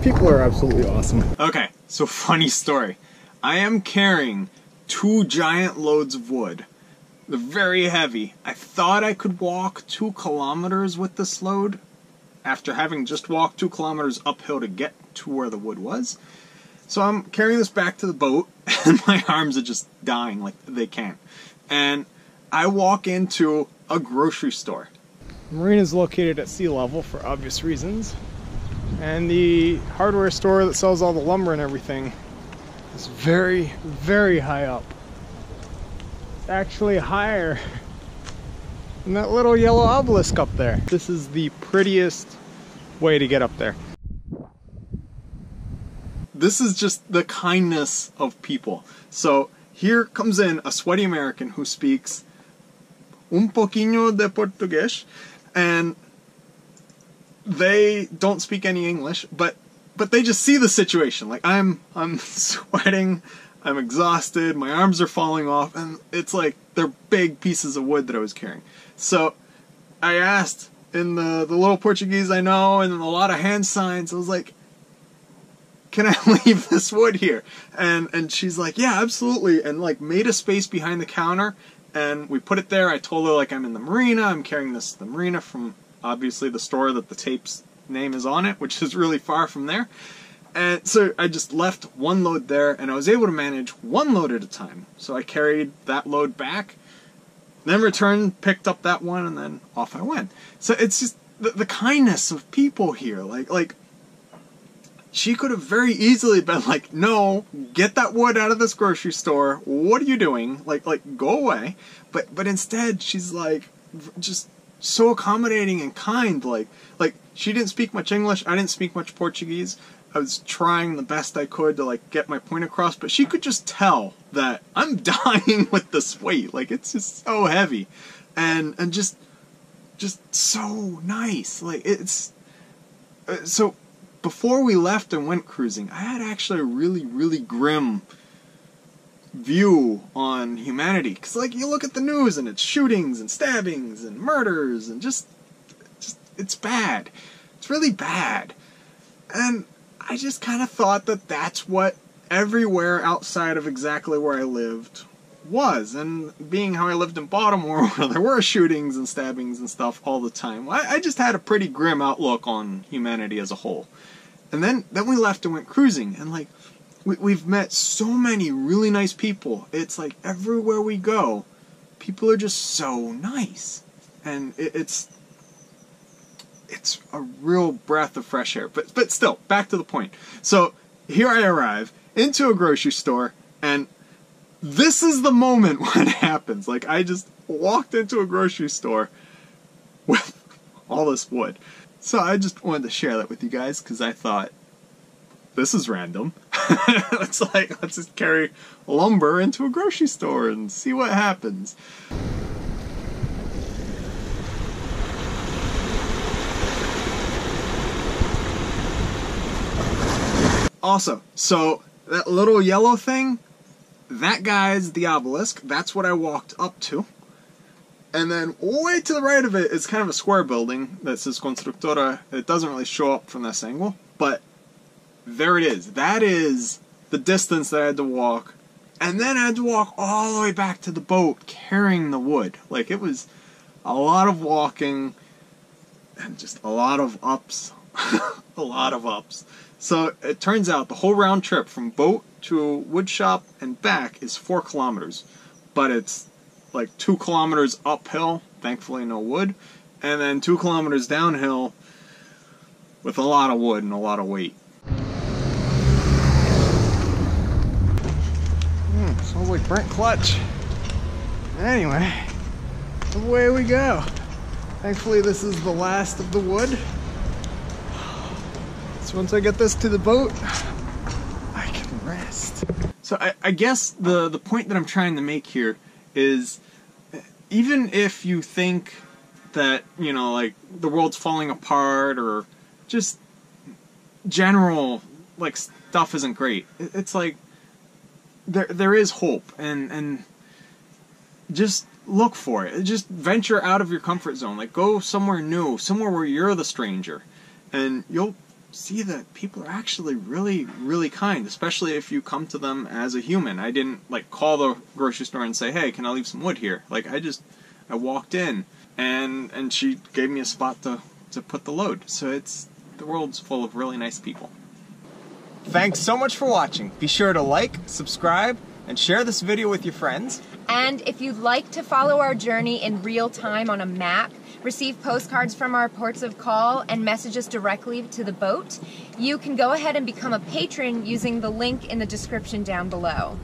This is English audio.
People are absolutely awesome. Okay, so funny story. I am carrying 2 giant loads of wood. They're very heavy. I thought I could walk 2 kilometers with this load after having just walked 2 kilometers uphill to get to where the wood was. So I'm carrying this back to the boat, and my arms are just dying like they can't. And I walk into a grocery store. The marina is located at sea level for obvious reasons. And the hardware store that sells all the lumber and everything is very, very high up. It's actually higher than that little yellow obelisk up there. This is the prettiest way to get up there. This is just the kindness of people. So here comes in a sweaty American who speaks un poquinho de portugués, and they don't speak any English, but they just see the situation. Like, I'm sweating, I'm exhausted, my arms are falling off, and it's like they're big pieces of wood that I was carrying. So I asked in the little Portuguese I know and a lot of hand signs, I was like, can I leave this wood here? And she's like, yeah, absolutely, and like made a space behind the counter, and we put it there. I told her, like, I'm in the marina, I'm carrying this to the marina from obviously the store that the tape's name is on it, which is really far from there. And so I just left 1 load there, and I was able to manage 1 load at a time. So I carried that load back, then returned, picked up that one, and then off I went. So it's just the kindness of people here. Like she could have very easily been like, no, get that wood out of this grocery store. What are you doing? Like go away. But instead, she's like, just so accommodating and kind. Like she didn't speak much English. I didn't speak much Portuguese. I was trying the best I could to like get my point across, but she could just tell that I'm dying with this weight. Like, it's just so heavy, and just so nice. Like, it's so. Before we left and went cruising, I had actually a really, really grim view on humanity. Because, like, you look at the news and it's shootings and stabbings and murders and just it's bad. It's really bad. And I just kind of thought that that's what everywhere outside of exactly where I lived was. And being how I lived in Baltimore, where there were shootings and stabbings and stuff all the time, I just had a pretty grim outlook on humanity as a whole. And then we left and went cruising, and like we've met so many really nice people. It's like everywhere we go, people are just so nice, and it's a real breath of fresh air. But still, back to the point. So here I arrive into a grocery store, and this is the moment when it happens. Like, I just walked into a grocery store with all this wood. So I just wanted to share that with you guys, because I thought, this is random. It's like, let's just carry lumber into a grocery store and see what happens. Also, so that little yellow thing, that guy's the obelisk. That's what I walked up to. And then way to the right of it is kind of a square building that says Constructora. It doesn't really show up from this angle, but there it is. That is the distance that I had to walk. And then I had to walk all the way back to the boat carrying the wood. Like, it was a lot of walking and just a lot of ups. A lot of ups. So it turns out the whole round trip from boat to wood shop and back is 4 kilometers. But it's like 2 kilometers uphill, thankfully no wood, and then 2 kilometers downhill with a lot of wood and a lot of weight. Smells like burnt clutch. Anyway, away we go. Thankfully this is the last of the wood. So once I get this to the boat, I can rest. So I guess the point that I'm trying to make here is, even if you think that, you know, like, the world's falling apart, or just general, like, stuff isn't great, it's like there is hope, and just look for it. Just venture out of your comfort zone. Like, go somewhere new, somewhere where you're the stranger, and you'll see that people are actually really, really kind, especially if you come to them as a human. I didn't like call the grocery store and say, hey, can I leave some wood here? Like I walked in and she gave me a spot to put the load. So the world's full of really nice people. Thanks so much for watching. Be sure to like, subscribe, and share this video with your friends. And if you'd like to follow our journey in real time on a map, receive postcards from our ports of call, and message us directly to the boat, you can go ahead and become a patron using the link in the description down below.